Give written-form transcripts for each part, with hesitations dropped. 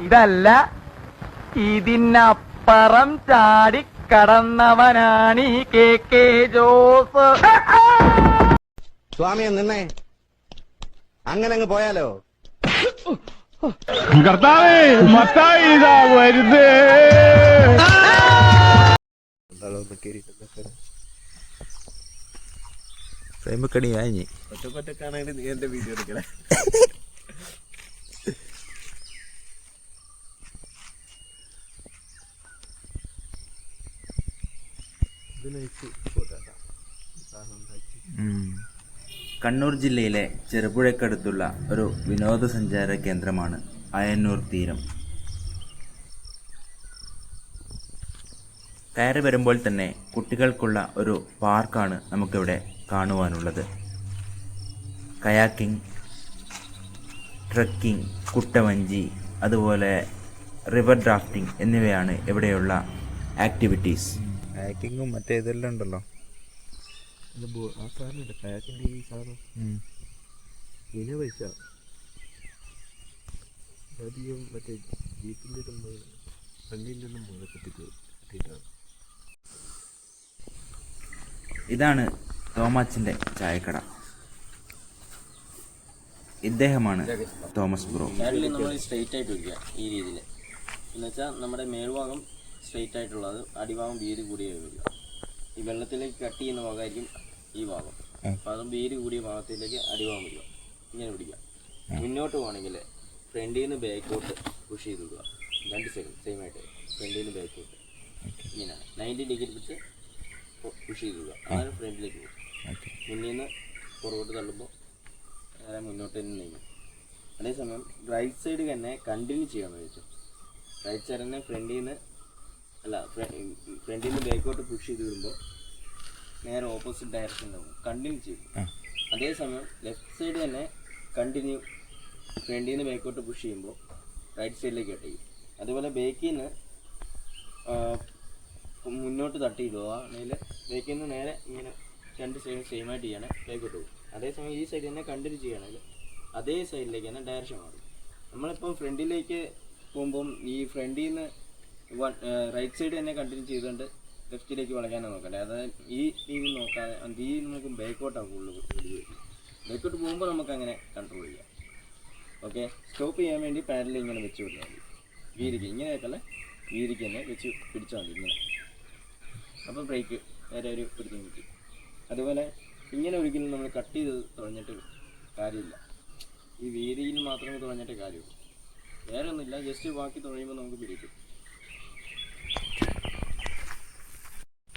ഇതല്ല, ഇതിനപ്പുറം ചാടി കടന്നവനാണ് ഈ KK ജോസ്. സ്വാമിയെ നിന്നേ, അങ്ങനെ അങ്ങ് പോയാലോ? കർത്താവേ, മത്തായി ഇതാ വരുന്നേ. പ്രേമക്കണി ആഞ്ഞി ഒറ്റക്കൊറ്റക്കാണെങ്കിൽ നീ എന്റെ വീഡിയോ എടുക്കണേ. കണ്ണൂർ ജില്ലയിലെ ചെറുപുഴയ്ക്കടുത്തുള്ള ഒരു വിനോദസഞ്ചാര കേന്ദ്രമാണ് അയന്നൂർ തീരം. കയറി വരുമ്പോൾ തന്നെ കുട്ടികൾക്കുള്ള ഒരു പാർക്കാണ് നമുക്കിവിടെ കാണുവാനുള്ളത്. കയാക്കിംഗ്, ട്രക്കിംഗ്, കുട്ടവഞ്ചി, അതുപോലെ റിവർ ഡ്രാഫ്റ്റിംഗ് എന്നിവയാണ് ഇവിടെയുള്ള ആക്ടിവിറ്റീസ്. കയാക്കിങ്ങും മറ്റേ ഇതെല്ലാം ഉണ്ടല്ലോ. ഇതാണ് തോമാച്ചിൻ്റെ ചായക്കട. ഇദ്ദേഹമാണ് തോമസ് ബ്രോ. നമ്മൾ സ്ട്രെയിറ്റ് ആയിട്ട് വയ്ക്കുക ഈ രീതിയിൽ, എന്നുവെച്ചാൽ നമ്മുടെ മേൽഭാഗം സ്ട്രെയിറ്റ് ആയിട്ടുള്ളത്, അടിഭാഗം വീതി കൂടിയ വരിക. ഈ വെള്ളത്തിലേക്ക് കട്ട് ചെയ്യുന്ന ഭാഗമായിരിക്കും ഈ ഭാഗം. അപ്പം അതും വീതി കൂടിയ ഭാഗത്തിലേക്ക് അടിഭാഗം വരിക. ഇങ്ങനെ പിടിക്കുക. മുന്നോട്ട് പോകണമെങ്കിൽ ഫ്രണ്ടിൽ നിന്ന് ബാക്കോട്ട് പുഷ് ചെയ്ത് വിടുക. രണ്ട് സൈഡും സെയിം ആയിട്ട് ഫ്രണ്ടിൽ നിന്ന് ബാക്കോട്ട് ഇങ്ങനെയാണ് 90 ഡിഗ്രി പിടിച്ച് പുഷ് ചെയ്ത് വിടുക. അങ്ങനെ ഫ്രണ്ടിലേക്ക് പോകും. മുന്നിൽ നിന്ന് പുറകോട്ട് തള്ളുമ്പോൾ നേരെ മുന്നോട്ട് തന്നെ നീങ്ങും. അതേസമയം റൈറ്റ് സൈഡ് തന്നെ കണ്ടിന്യൂ ചെയ്യാമെന്ന് വെച്ചു. റൈറ്റ് സൈഡ് തന്നെ ഫ്രണ്ടിൽ നിന്ന് ബാക്കോട്ട് പുഷ് ചെയ്ത് വരുമ്പോൾ നേരെ ഓപ്പോസിറ്റ് ഡയറക്ഷൻ പോകും, കണ്ടിന്യൂ ചെയ്യും. അതേസമയം ലെഫ്റ്റ് സൈഡ് തന്നെ കണ്ടിന്യൂ ഫ്രണ്ടിൽ നിന്ന് ബാക്കോട്ട് പുഷ് ചെയ്യുമ്പോൾ റൈറ്റ് സൈഡിലേക്ക് കട്ട് ചെയ്യും. അതുപോലെ ബേക്കിൽ നിന്ന് മുന്നോട്ട് തട്ടിയിടുക ആണെങ്കിൽ ബേക്കിൽ നിന്ന് നേരെ ഇങ്ങനെ രണ്ട് സൈഡും സെയിം ആയിട്ട് ചെയ്യണേ ബാക്കോട്ട് പോകും. അതേസമയം ഈ സൈഡ് തന്നെ കണ്ടിന്യൂ ചെയ്യുകയാണെങ്കിൽ അതേ സൈഡിലേക്ക് തന്നെ ഡയറക്ഷൻ മാറും. നമ്മളിപ്പം ഫ്രണ്ടിലേക്ക് പോകുമ്പം ഈ ഫ്രണ്ടിൽ നിന്ന് റൈറ്റ് സൈഡ് തന്നെ കണ്ടിന്യൂ ചെയ്തുകൊണ്ട് ലെഫ്റ്റിലേക്ക് വളയ്ക്കാനാണ് നോക്കണ്ടേ. അതായത് ഈ രീതിയിൽ നോക്കാതെ ഈ നമുക്ക് ബാക്കോട്ടാണ് കൂടുതൽ വരുന്നത്. ബാക്കോട്ട് പോകുമ്പോൾ നമുക്ക് അങ്ങനെ കൺട്രോൾ ചെയ്യാം. ഓക്കെ, സ്റ്റോപ്പ് ചെയ്യാൻ വേണ്ടി പാരലിൽ ഇങ്ങനെ വെച്ച് വിട്ടാൽ മതി. വീതിക്ക് ഇങ്ങനെയൊക്കെ വീതിക്ക് തന്നെ വെച്ച് പിടിച്ചാൽ മതി ഇങ്ങനെ. അപ്പോൾ ബ്രേക്ക് നേരെ ഒരു പിടിക്കാൻ കിട്ടി. അതുപോലെ ഇങ്ങനെ ഒരിക്കലും നമ്മൾ കട്ട് ചെയ്ത് തുഴഞ്ഞിട്ട് കാര്യമില്ല. ഈ വീതിയിൽ മാത്രമേ തുഴഞ്ഞിട്ട് കാര്യമുള്ളൂ, വേറെ ഒന്നുമില്ല. ജസ്റ്റ് ബാക്കി തുഴയുമ്പോൾ നമുക്ക് പിടിക്കും.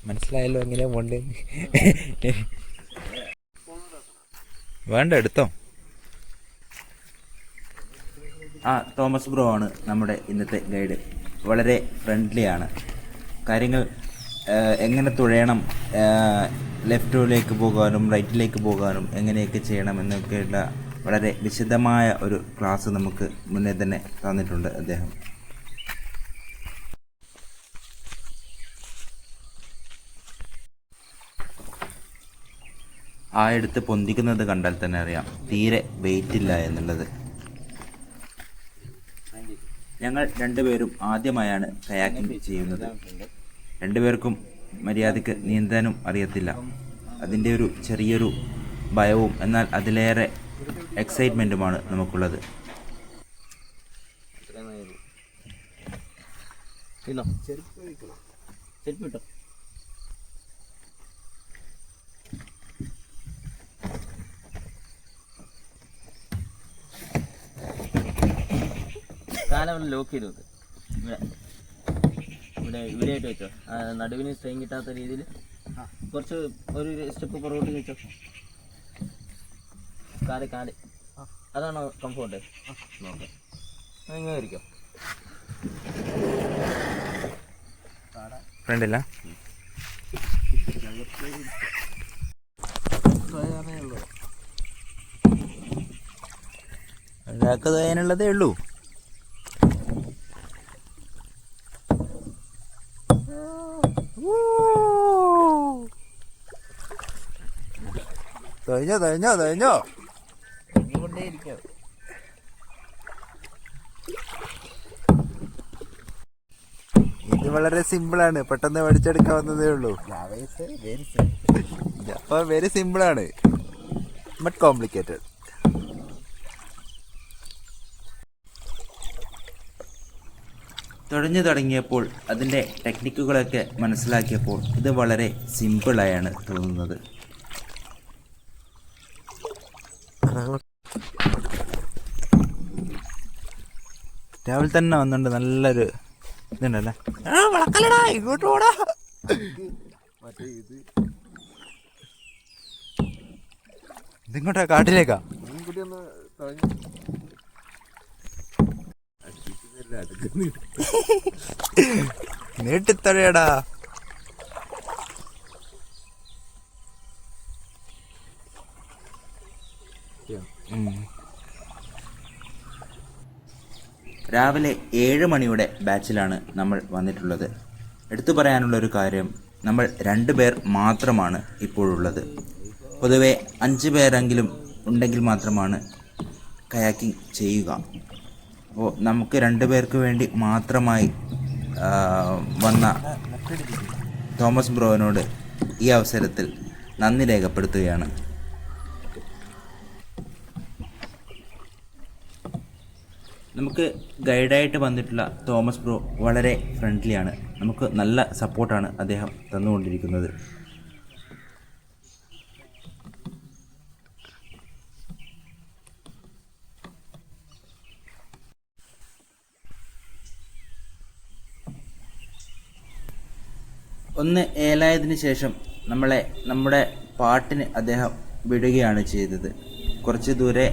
മനസ്സിലായല്ലോ എങ്ങനെയാ പോണ്ടേ? വേണ്ട എടുത്തോ. തോമസ് ബ്രോ ആണ് നമ്മുടെ ഇന്നത്തെ ഗൈഡ്. വളരെ ഫ്രണ്ട്ലിയാണ്. കാര്യങ്ങൾ എങ്ങനെ തുഴയണം, ലെഫ്റ്റിലേക്ക് പോകാനും റൈറ്റിലേക്ക് പോകാനും എങ്ങനെയൊക്കെ ചെയ്യണം എന്നൊക്കെയുള്ള വളരെ വിശദമായ ഒരു ക്ലാസ് നമുക്ക് മുന്നേ തന്നെ തന്നിട്ടുണ്ട് അദ്ദേഹം. ആ എടുത്ത് പൊന്തിക്കുന്നത് കണ്ടാൽ തന്നെ അറിയാം തീരെ വെയിറ്റ് ഇല്ല എന്നുള്ളത്. ഞങ്ങൾ രണ്ടുപേരും ആദ്യമായാണ് കയാക്കിംഗ് ചെയ്യുന്നത്. രണ്ടുപേർക്കും മര്യാദയ്ക്ക് നീന്താനും അറിയത്തില്ല. അതിൻ്റെ ഒരു ചെറിയൊരു ഭയവും എന്നാൽ അതിലേറെ എക്സൈറ്റ്മെൻറ്റുമാണ് നമുക്കുള്ളത്. കാലം ലോക്ക് ചെയ്ത് വെക്ക്. ഇവിടെ ആയിട്ട് വെച്ചോ. നടുവിന് സ്ട്രെയിൻ കിട്ടാത്ത രീതിയിൽ കുറച്ച് ഒരു സ്റ്റെപ്പ് പുറകോട്ട് വെച്ചോ. കാല് അതാണോ കംഫോർട്ട്? നോക്കാം, ഇങ്ങനെ ഇരിക്കോ. ഫ്രണ്ടില്ല ഒരാൾക്ക് തയ്യാനുള്ളതേ ഉള്ളൂ. തഴിഞ്ഞോ കൊണ്ടേയിരിക്കും. വളരെ സിമ്പിളാണ്, പെട്ടെന്ന് പഠിച്ചെടുക്കാവുന്നതേ ഉള്ളൂ. ജാവ വെരി സിമ്പിളാണ്, ബട്ട് കോംപ്ലിക്കേറ്റഡ്. തുഴഞ്ഞു തുടങ്ങിയപ്പോൾ അതിൻ്റെ ടെക്നിക്കുകളൊക്കെ മനസ്സിലാക്കിയപ്പോൾ ഇത് വളരെ സിമ്പിളായാണ് തോന്നുന്നത്. രാവിലെ തന്നെ വന്നുകൊണ്ട് നല്ലൊരു ഇതുണ്ടല്ലേ. ഇങ്ങോട്ട് പോടാ. ഇതിങ്ങോട്ടാ, കാട്ടിലേക്കാ? നീട്ടിത്തഴയടാ. രാവിലെ 7 മണിയുടെ ബാച്ചിലാണ് നമ്മൾ വന്നിട്ടുള്ളത്. എടുത്തു പറയാനുള്ളൊരു കാര്യം, നമ്മൾ 2 പേർ മാത്രമാണ് ഇപ്പോഴുള്ളത്. പൊതുവെ 5 പേരെങ്കിലും ഉണ്ടെങ്കിൽ മാത്രമാണ് കയാക്കിംഗ് ചെയ്യുക. അപ്പോൾ നമുക്ക് 2 പേർക്ക് വേണ്ടി മാത്രമായി വന്ന തോമസ് ബ്രോവിനോട് ഈ അവസരത്തിൽ നന്ദി രേഖപ്പെടുത്തുകയാണ്. നമുക്ക് ഗൈഡായിട്ട് വന്നിട്ടുള്ള തോമസ് ബ്രോ വളരെ ഫ്രണ്ട്ലിയാണ്. നമുക്ക് നല്ല സപ്പോർട്ടാണ് അദ്ദേഹം തന്നുകൊണ്ടിരിക്കുന്നത്. ഒന്ന് ഏലായതിനു ശേഷം നമ്മുടെ പാട്ടിന് അദ്ദേഹം വിടുകയാണ് ചെയ്തത്. കുറച്ച് ദൂരെ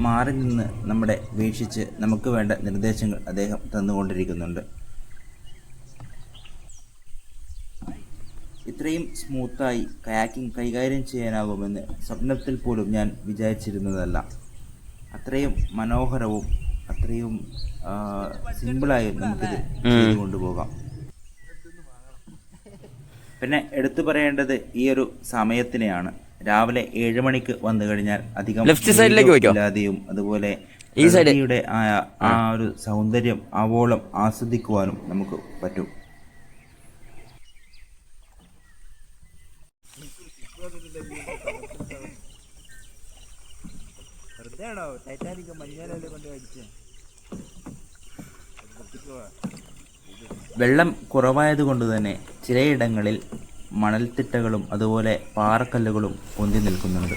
മാറി നിന്ന് നമ്മളെ വീക്ഷിച്ച് നമുക്ക് വേണ്ട നിർദ്ദേശങ്ങൾ അദ്ദേഹം തന്നുകൊണ്ടിരിക്കുന്നുണ്ട്. ഇത്രയും സ്മൂത്തായി കയാക്കിംഗ് കൈകാര്യം ചെയ്യാനാകുമെന്ന് സ്വപ്നത്തിൽ പോലും ഞാൻ വിചാരിച്ചിരുന്നതല്ല. അത്രയും മനോഹരവും അത്രയും സിമ്പിളായി നമുക്കിത് ചെയ്തുകൊണ്ടുപോകാം. പിന്നെ എടുത്തു പറയേണ്ടത് ഈ ഒരു സമയത്തിനെയാണ്. രാവിലെ 7 മണിക്ക് വന്നു കഴിഞ്ഞാൽ അധികം ഇല്ലാതെയും അതുപോലെ പ്രകൃതിയുടെ ആ ഒരു സൗന്ദര്യം ആവോളം ആസ്വദിക്കുവാനും നമുക്ക് പറ്റും. വെള്ളം കുറവായതുകൊണ്ട് തന്നെ ചിലയിടങ്ങളിൽ മണൽത്തിട്ടകളും അതുപോലെ പാറക്കല്ലുകളും പൊന്തി നിൽക്കുന്നുണ്ട്.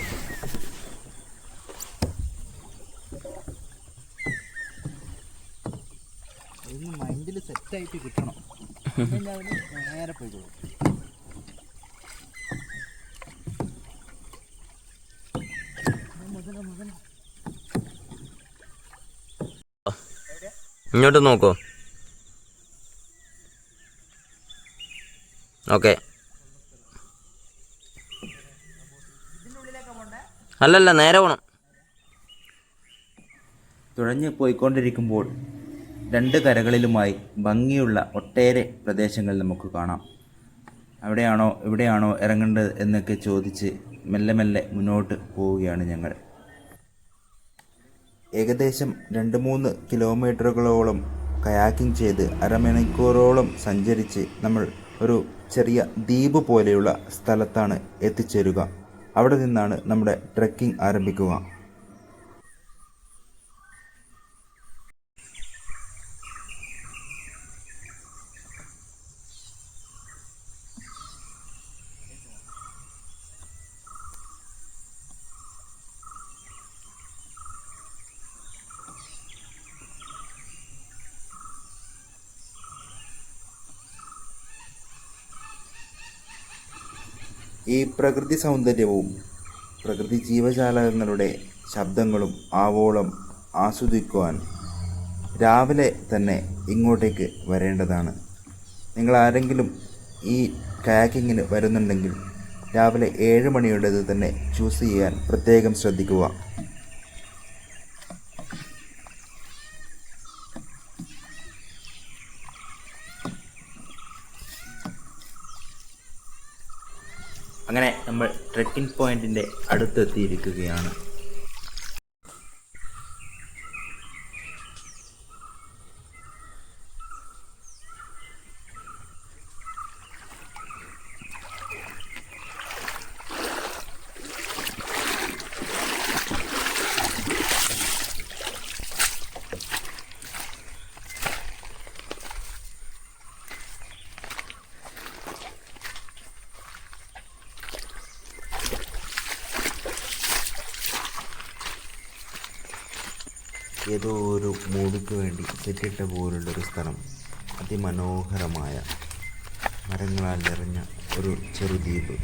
മൈൻഡിൽ സെറ്റായിട്ട് കിട്ടണം. നേരെ പോയിക്കോളൂ. ഇങ്ങോട്ട് നോക്കൂ. ഓക്കെ, അല്ലല്ല നേരെ പോണം. തുഴഞ്ഞു പോയിക്കൊണ്ടിരിക്കുമ്പോൾ 2 കരകളിലുമായി ഭംഗിയുള്ള ഒട്ടേറെ പ്രദേശങ്ങൾ നമുക്ക് കാണാം. അവിടെയാണോ ഇവിടെയാണോ ഇറങ്ങേണ്ടത് എന്നൊക്കെ ചോദിച്ച് മെല്ലെ മെല്ലെ മുന്നോട്ട് പോവുകയാണ് ഞങ്ങൾ. ഏകദേശം 2-3 കിലോമീറ്ററുകളോളം കയാക്കിംഗ് ചെയ്ത് അരമണിക്കൂറോളം സഞ്ചരിച്ച് നമ്മൾ ഒരു ചെറിയ ദ്വീപ് പോലെയുള്ള സ്ഥലത്താണ് എത്തിച്ചേരുക. അവിടെ നിന്നാണ് നമ്മുടെ ട്രെക്കിംഗ് ആരംഭിക്കുക. ഈ പ്രകൃതി സൗന്ദര്യവും പ്രകൃതി ജീവജാലങ്ങളുടെ ശബ്ദങ്ങളും ആവോളം ആസ്വദിക്കുവാൻ രാവിലെ തന്നെ ഇങ്ങോട്ടേക്ക് വരേണ്ടതാണ്. നിങ്ങൾ ആരെങ്കിലും ഈ കയാക്കിങ്ങിന് വരുന്നുണ്ടെങ്കിൽ രാവിലെ 7 മണിയുടേത് തന്നെ ചൂസ് ചെയ്യാൻ പ്രത്യേകം ശ്രദ്ധിക്കുക. അങ്ങനെ നമ്മൾ ട്രെക്കിംഗ് പോയിന്റിൻ്റെ അടുത്തെത്തിയിരിക്കുകയാണ്. ഏതോ ഒരു മൂവിക്ക് വേണ്ടി സെറ്റിട്ട പോലുള്ളൊരു സ്ഥലം. അതിമനോഹരമായ മരങ്ങളാൽ നിറഞ്ഞ ഒരു ചെറുദ്വീപ്.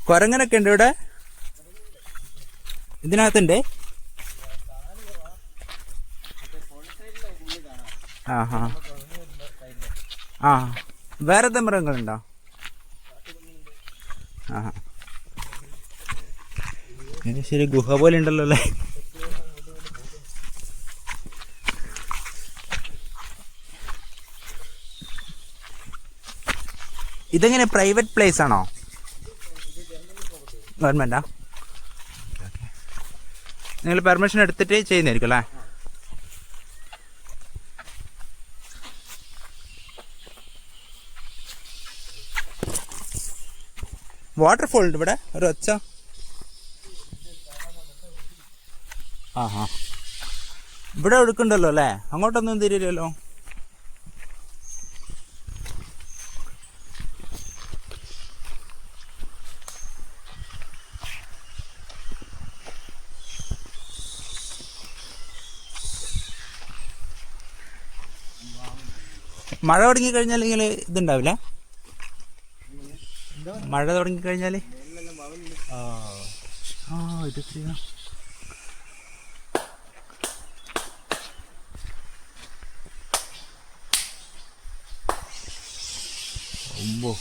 കുരങ്ങനൊക്കെ ഉണ്ട് ഇവിടെ, ഇതിനകത്തുണ്ട്. ആ വേറെ എന്താ മൃഗങ്ങളുണ്ടോ? ശരി, ഗുഹ പോലെ ഉണ്ടല്ലോ അല്ലേ? ഇതെങ്ങനെ പ്രൈവറ്റ് പ്ലേസ് ആണോ? ഗവൺമെൻറ്റാ? നിങ്ങൾ പെർമിഷൻ എടുത്തിട്ട് ചെയ്യുന്നതായിരിക്കും അല്ലേ? വാട്ടർഫോൾ ഉണ്ട് ഇവിടെ, ഒരു ഒച്ച. ഇവിടെ ഒഴുക്കുണ്ടല്ലോ അല്ലേ? അങ്ങോട്ടൊന്നും തിരിയില്ലല്ലോ. മഴ തുടങ്ങിക്കഴിഞ്ഞാൽ ഇങ്ങനെ ഇതുണ്ടാവില്ല? മഴ തുടങ്ങിക്കഴിഞ്ഞാൽ ഇത് ചെയ്യാം. ഒമ്പോ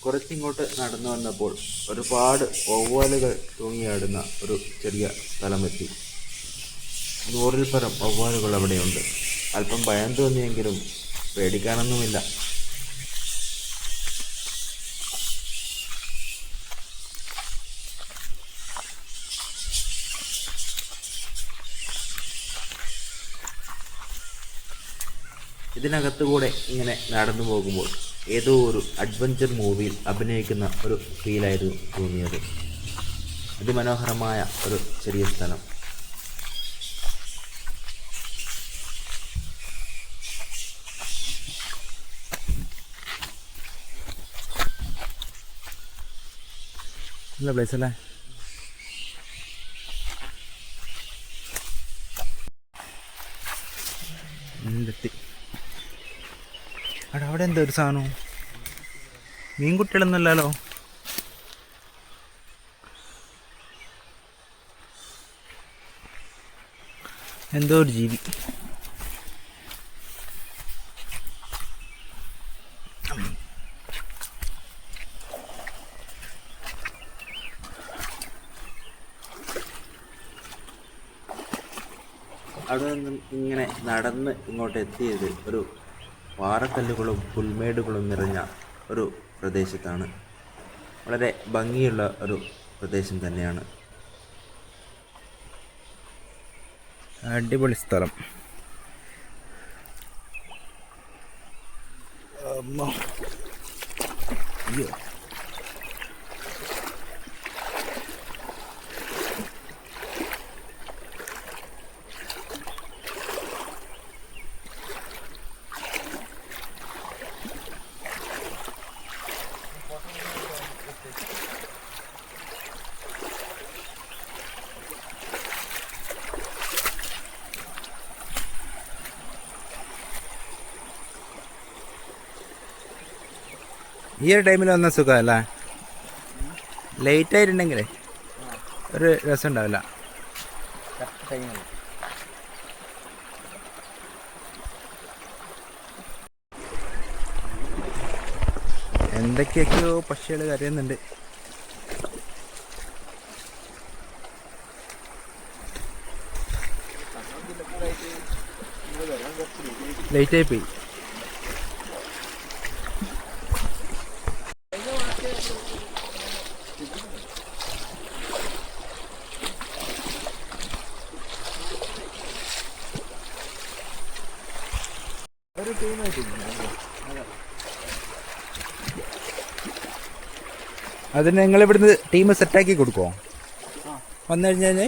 കുറച്ചിങ്ങോട്ട് നടന്നു വന്നപ്പോൾ ഒരുപാട് വവ്വാലുകൾ തൂങ്ങിയാടുന്ന ഒരു ചെറിയ സ്ഥലമെത്തി. 100-ൽ പരം വവ്വാലുകൾ അവിടെയുണ്ട്. അല്പം ഭയം തോന്നിയെങ്കിലും പേടിക്കാനൊന്നുമില്ല. ഇതിനകത്തുകൂടെ ഇങ്ങനെ നടന്നു പോകുമ്പോൾ ഏതോ ഒരു അഡ്വഞ്ചർ മൂവിയിൽ അഭിനയിക്കുന്ന ഒരു ഫീലായിരുന്നു തോന്നിയത്. അതിമനോഹരമായ ഒരു ചെറിയ സ്ഥലം. നല്ല പ്ലേസ് അല്ലേ? എത്തി. അവിടെ എന്താ ഒരു സാധനം? മീൻകുട്ടികളൊന്നുമല്ലല്ലോ. എന്തോ ഒരു ജീവി. അവിടെ നിന്നും ഇങ്ങനെ നടന്ന് ഇങ്ങോട്ട് എത്തിയത് ഒരു പാറക്കല്ലുകളും പുൽമേടുകളും നിറഞ്ഞ ഒരു പ്രദേശത്താണ്. വളരെ ഭംഗിയുള്ള ഒരു പ്രദേശം തന്നെയാണ്. അടിപൊളി സ്ഥലം. അയ്യോ, ഈ ഒരു ടൈമിൽ വന്ന സുഖമല്ല. ലേറ്റ് ആയിട്ടുണ്ടെങ്കിലേ ഒരു രസം ഉണ്ടാവില്ല. എന്തൊക്കെയൊക്കെയോ പക്ഷികൾ കരയുന്നുണ്ട്. ലേറ്റായി പോയി. അതിന് നിങ്ങൾ ഇവിടുന്ന് ടീം സെറ്റാക്കി കൊടുക്കുമോ വന്നു കഴിഞ്ഞാൽ?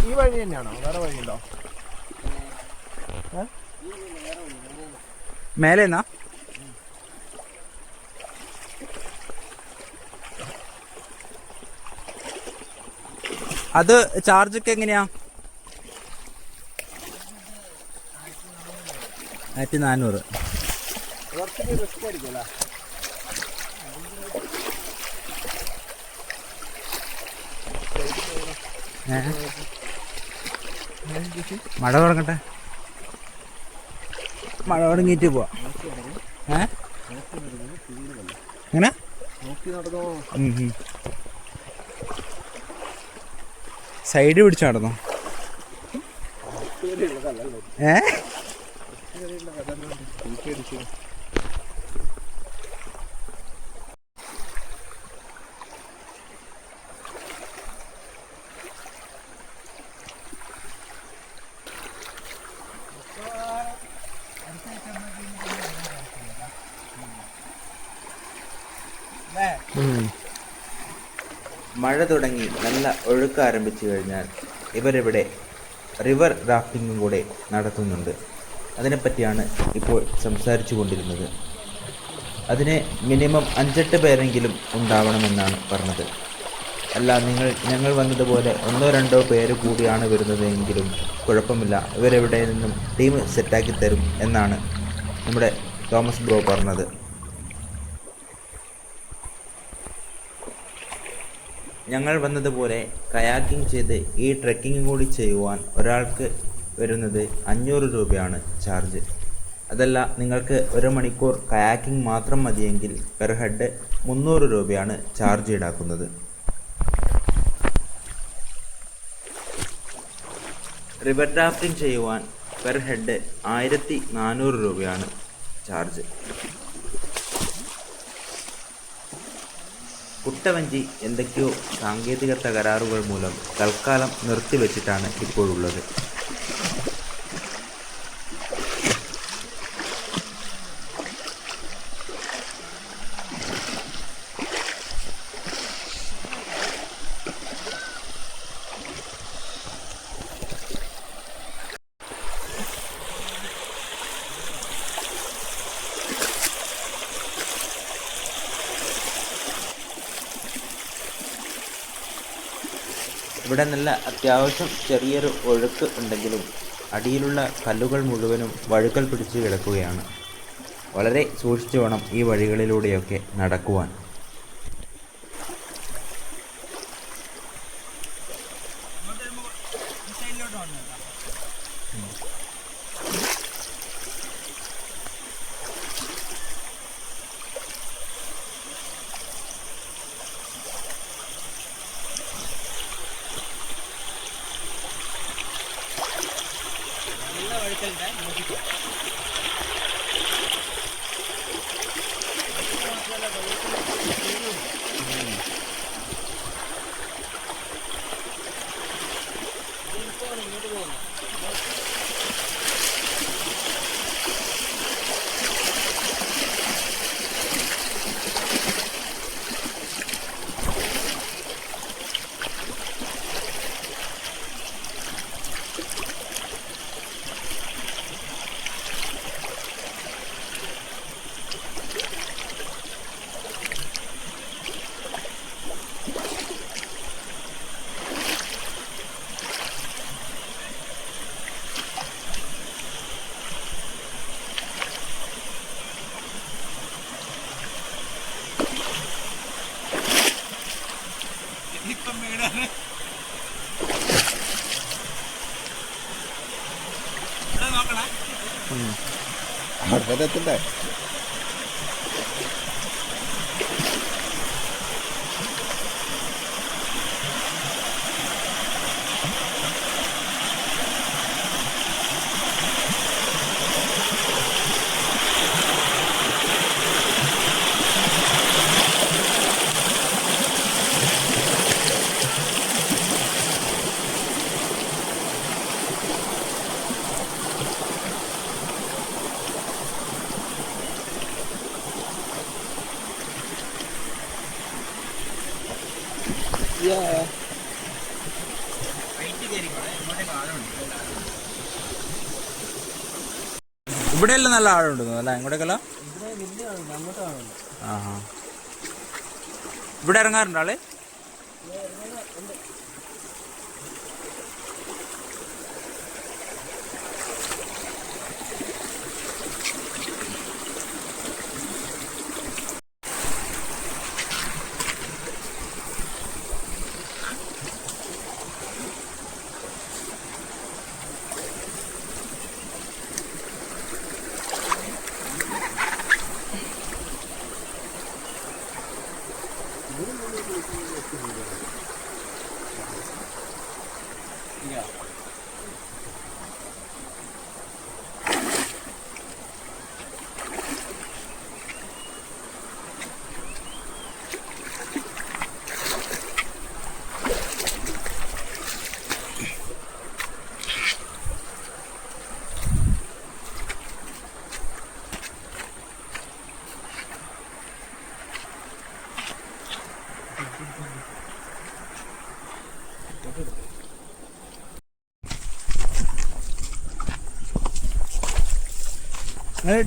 ഈ വഴി തന്നെയാണോ, വേറെ വഴിയുണ്ടോ? മേലേന്നാ? അത് ചാർജൊക്കെ എങ്ങനെയാ? 1400. മഴ തുടങ്ങട്ടെ, മഴ തുടങ്ങിയിട്ട് പോവാ. എങ്ങനെ സൈഡ് പിടിച്ച് നടന്നോ? മഴ തുടങ്ങി നല്ല ഒഴുക്ക് ആരംഭിച്ചു കഴിഞ്ഞാൽ ഇവരിവിടെ റിവർ റാഫ്റ്റിങ്ങും കൂടെ നടത്തുന്നുണ്ട്. അതിനെപ്പറ്റിയാണ് ഇപ്പോൾ സംസാരിച്ചു കൊണ്ടിരുന്നത്. അതിന് മിനിമം 5-8 പേരെങ്കിലും ഉണ്ടാവണമെന്നാണ് പറഞ്ഞത്. അല്ല, ഞങ്ങൾ വന്നതുപോലെ 1-2 പേര് കൂടിയാണ് വരുന്നതെങ്കിലും കുഴപ്പമില്ല, ഇവരെവിടെ നിന്നും ടീം സെറ്റാക്കി തരും എന്നാണ് നമ്മുടെ തോമസ് ബ്രോ പറഞ്ഞത്. ഞങ്ങൾ വന്നതുപോലെ കയാക്കിംഗ് ചെയ്ത് ഈ ട്രെക്കിംഗ് കൂടി ചെയ്യുവാൻ ഒരാൾക്ക് വരുന്നത് 500 രൂപയാണ് ചാർജ്. അതല്ല, നിങ്ങൾക്ക് 1 മണിക്കൂർ കയാക്കിംഗ് മാത്രം മതിയെങ്കിൽ പെർ ഹെഡ് 300 രൂപയാണ് ചാർജ് ഈടാക്കുന്നത്. റിവർ ഡ്രാഫ്റ്റിംഗ് ചെയ്യുവാൻ പെർ ഹെഡ് 1400 രൂപയാണ് ചാർജ്. കുട്ടവഞ്ചി എന്തൊക്കെയോ സാങ്കേതിക തകരാറുകൾ മൂലം തൽക്കാലം നിർത്തിവെച്ചിട്ടാണ് ഇപ്പോഴുള്ളത്. ഇവിടെ നല്ല അത്യാവശ്യം ചെറിയൊരു ഒഴുക്ക് ഉണ്ടെങ്കിലും അടിയിലുള്ള കല്ലുകൾ മുഴുവനും വഴുക്കൽ പിടിച്ച് കിടക്കുകയാണ്. വളരെ സൂക്ഷിച്ചു വേണം ഈ വഴികളിലൂടെയൊക്കെ നടക്കുവാൻ. അവിടെ എത്തണ്ടേ? ഇവിടെയെല്ലാം നല്ല ആഴുണ്ട് അല്ല ഇങ്ങോട്ടേക്കല്ല. ആ ഇവിടെ ഇറങ്ങാറുണ്ട് ആള്.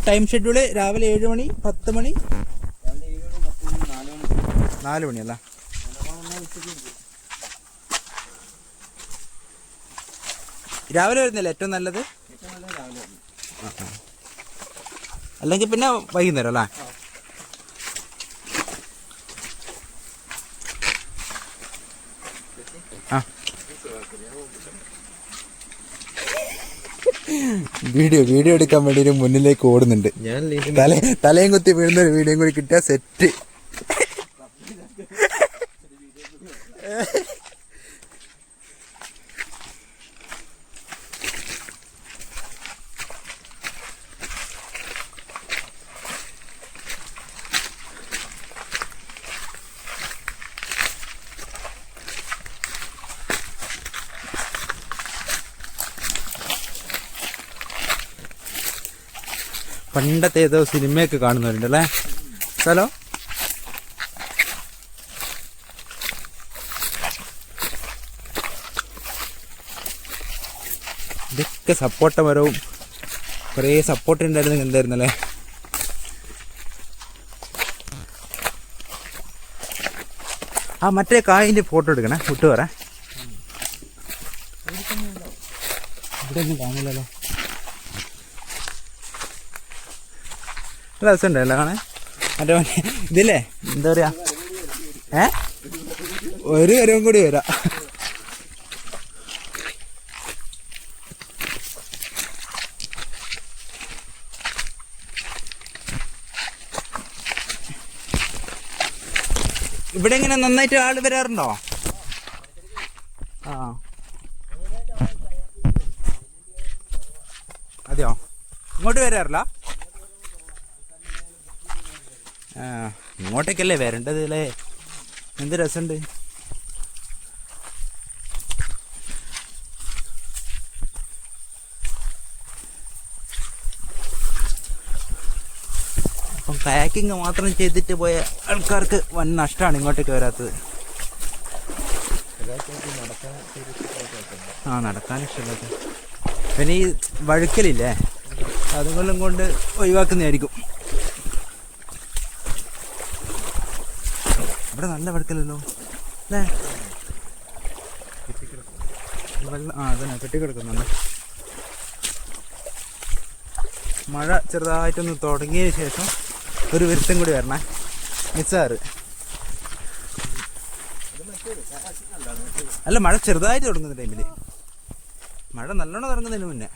ടൈം ഷെഡ്യൂള് രാവിലെ 7 മണി 10 മണി 4 മണി അല്ല. രാവിലെ വരുന്നില്ല ഏറ്റവും നല്ലത്. അല്ലെങ്കിൽ പിന്നെ വൈകുന്നേരം അല്ലേ. ആ വീഡിയോ എടുക്കാൻ വേണ്ടി ഒരു മുന്നിലേക്ക് ഓടുന്നുണ്ട്. തലയും കുത്തി വീഴുന്ന ഒരു വീഡിയോയും കൂടി കിട്ടിയ സെറ്റ്. പണ്ടത്തെ ഏതോ സിനിമയൊക്കെ കാണുന്നവരുണ്ടല്ലേ സ്ഥലം. ഇതൊക്കെ സപ്പോർട്ട മരവും കുറേ സപ്പോർട്ട് ഉണ്ടായിരുന്നു. എന്തായിരുന്നല്ലേ ആ മറ്റേ കായിൻ്റെ ഫോട്ടോ എടുക്കണേ. വിട്ടു പറയാം. ഇവിടെ ഒന്നും കാണില്ലല്ലോ. രസമുണ്ടല്ലോ കാണാൻ. മറ്റേ ഇതില്ലേ എന്താ പറയാ ഒരു കരവും കൂടി വരാം. ഇവിടെ ഇങ്ങനെ നന്നായിട്ട് ആള് വരാറുണ്ടോ? ആ അതെയോ, ഇങ്ങോട്ട് വരാറില്ല? ആ ഇങ്ങോട്ടേക്കല്ലേ വരേണ്ടത് അല്ലേ? എന്ത് രസമുണ്ട്. അപ്പം പാക്കിങ് മാത്രം ചെയ്തിട്ട് പോയ ആൾക്കാർക്ക് വൻ നഷ്ടമാണ് ഇങ്ങോട്ടേക്ക് വരാത്തത്. ആ നടക്കാൻ ഇഷ്ടമില്ലാത്ത പിന്നെ ഈ വഴുക്കലില്ലേ അതുകൊണ്ടും കൊണ്ട് ഒഴിവാക്കുന്നതായിരിക്കും. ഇവിടെ നല്ല വഴുക്കലല്ലോ അല്ലേ? വെള്ളം അതന്നെ കെട്ടിക്കിടക്കുന്നുണ്ട്. മഴ ചെറുതായിട്ടൊന്ന് തുടങ്ങിയതിന് ശേഷം ഒരു വിരുത്തം കൂടി വരണേ. നിസ്സാറ് അല്ല, മഴ ചെറുതായിട്ട് തുടങ്ങുന്ന ടൈമില്, മഴ നല്ലോണം തുടങ്ങുന്നതിന് മുന്നേ.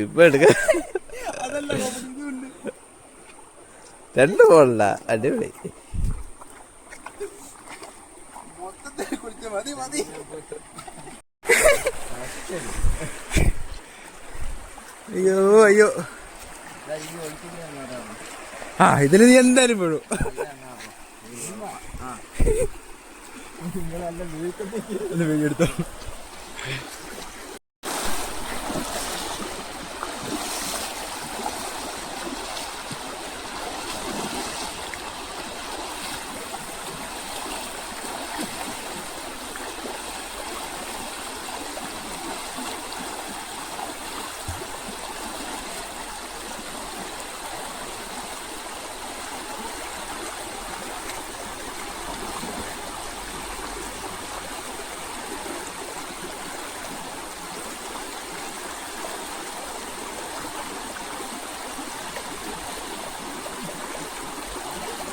ഇപ്പൊ എടുക്ക രണ്ടു പോള അടിപൊളി. അയ്യോ അയ്യോ, ആ ഇതില് നീ എന്തായാലും വീഴും. ഒന്ന് വീഡിയോ എടുത്തോ.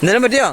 എന്തെങ്കിലും പറ്റിയോ?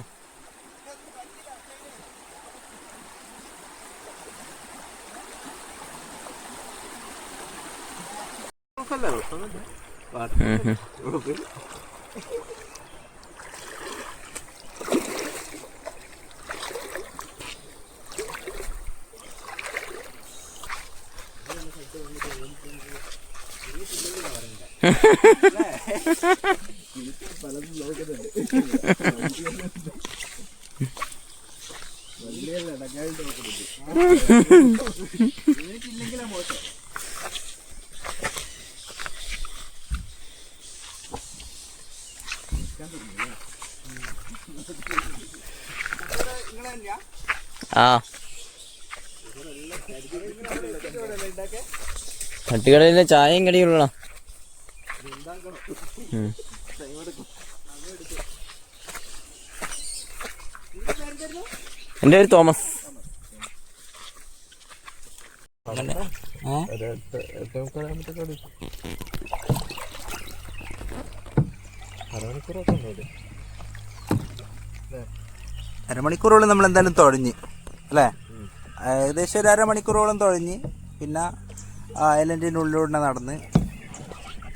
ആ തട്ടുകടയിലെ ചായയും കടിയുള്ള എൻ്റെ പേര് തോമസ്. അരമണിക്കൂറോളം നമ്മൾ എന്തായാലും തുഴഞ്ഞ് അല്ലേ, ഏകദേശം ഒരു അരമണിക്കൂറോളം തുഴഞ്ഞ് പിന്നെ ഐലൻഡിൻ്റെ ഉള്ളിലൂടെ നടന്ന്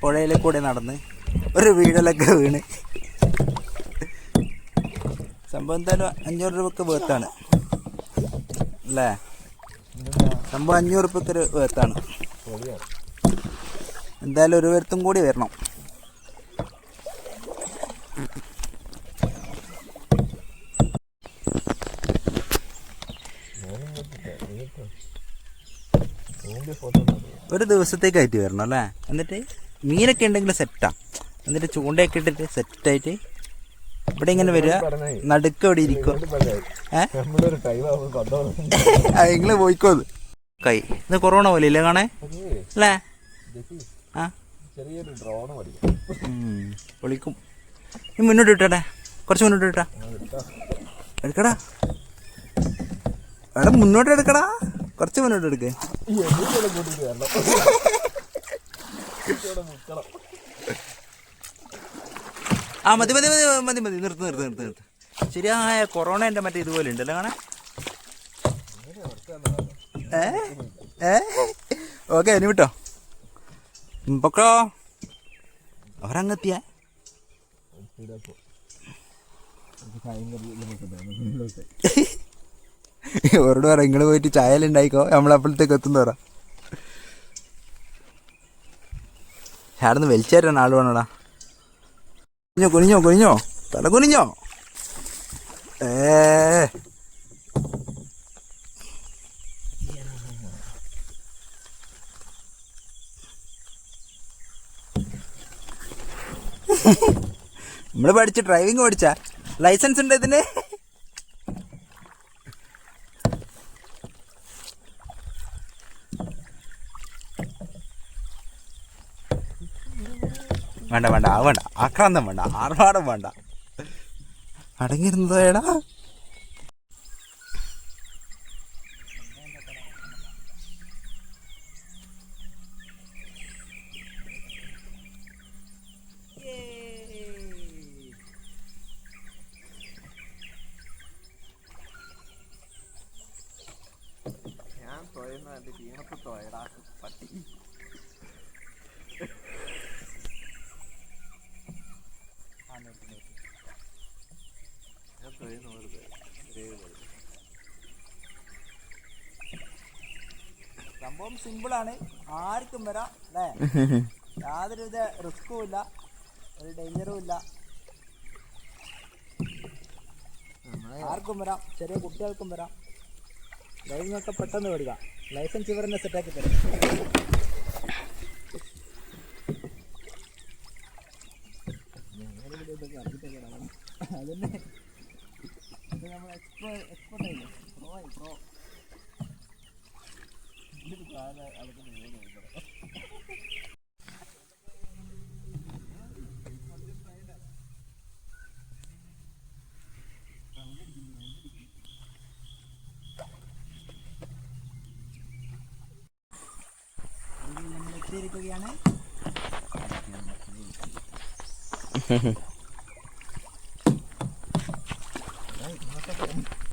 പുഴയിലെ കൂടെ നടന്ന് ഒരു വീടിലൊക്കെ വീണ് സംഭവം എന്തായാലും 500 രൂപക്ക് വേർത്താണ് അല്ലേ, സംഭവം 500 രൂപക്കൊരു വേർത്താണ്. എന്തായാലും ഒരു വേർത്തും കൂടി വരണം. ഒരു ദിവസത്തേക്കായിട്ട് വരണം അല്ലേ, എന്നിട്ട് മീനൊക്കെ ഉണ്ടെങ്കിൽ സെറ്റാ, എന്നിട്ട് ചൂണ്ടയൊക്കെ ഇട്ടിട്ട് സെറ്റായിട്ട് ഇവിടെ ഇങ്ങനെ വരിക, നടുക്ക് ഇവിടെ ഇരിക്കുക. നിങ്ങള് പോയിക്കോ. കൈ ഇത് കൊറോണ പോലെ ഇല്ലേ കാണേ അല്ലേ? ആ പൊളിക്കും. നീ മുന്നോട്ട് ഇട്ടേ, കുറച്ച് മുന്നോട്ട് ഇട്ടാ എടുക്കടാ, എടാ മുന്നോട്ട് എടുക്കടാ, കുറച്ച് മുന്നോട്ട് എടുക്കേ. ആ മതി മതി മതി മതി മതി, നിർത്ത് നിർത്ത് നിർത്ത് നിർത്ത്. ശരിയായ കൊറോണേൻ്റെ മറ്റേ ഇതുപോലെ ഉണ്ടല്ലോ കാണാൻ. ഓക്കെ ഇനി വിട്ടോ പൊക്കോ. അവരങ്ങെത്തിയ അവരോട് പറ നിങ്ങൾ പോയിട്ട് ചായലുണ്ടായിക്കോ, നമ്മളപ്പോഴത്തേക്ക് എത്തുന്ന പറ. ആടുന്ന് വലിച്ചേരാൻ ആള് വേണോടാ. കുനിഞ്ഞോ കുനിഞ്ഞോ കുനിഞ്ഞോ, തല കുനിഞ്ഞോ. നമ്മള് പഠിച്ച ഡ്രൈവിംഗ് പഠിച്ച ലൈസൻസ് ഉണ്ട് ഇതിന്. വേണ്ട വേണ്ട ആ വേണ്ട, ആക്രാന്തം വേണ്ട, ആർഭാടം വേണ്ട, അടങ്ങിയിരുന്നതോ എടാ. ഞാൻ തോന്നുന്ന ക്ഷീണത്ത് തോയടാ പട്ടി. സംഭവം സിമ്പിളാണ്, ആർക്കും വരാം അല്ലേ, യാതൊരുവിധ റിസ്ക്കും ഇല്ല, ഒരു ഡേഞ്ചറും ഇല്ല, ആർക്കും വരാം, ചെറിയ കുട്ടികൾക്കും വരാം. ഡ്രൈവിംഗ് ഒക്കെ പെട്ടെന്ന് പഠിക്കാം. ലൈസൻസ് ഇവർ തന്നെ സെറ്റാക്കി തരും. അതന്നെ നമ്മൾ എക്സ്പെർട്ട് ആയില്ലേ, പ്രോ. നമ്മൾ എത്തിയിരിക്കുകയാണ്.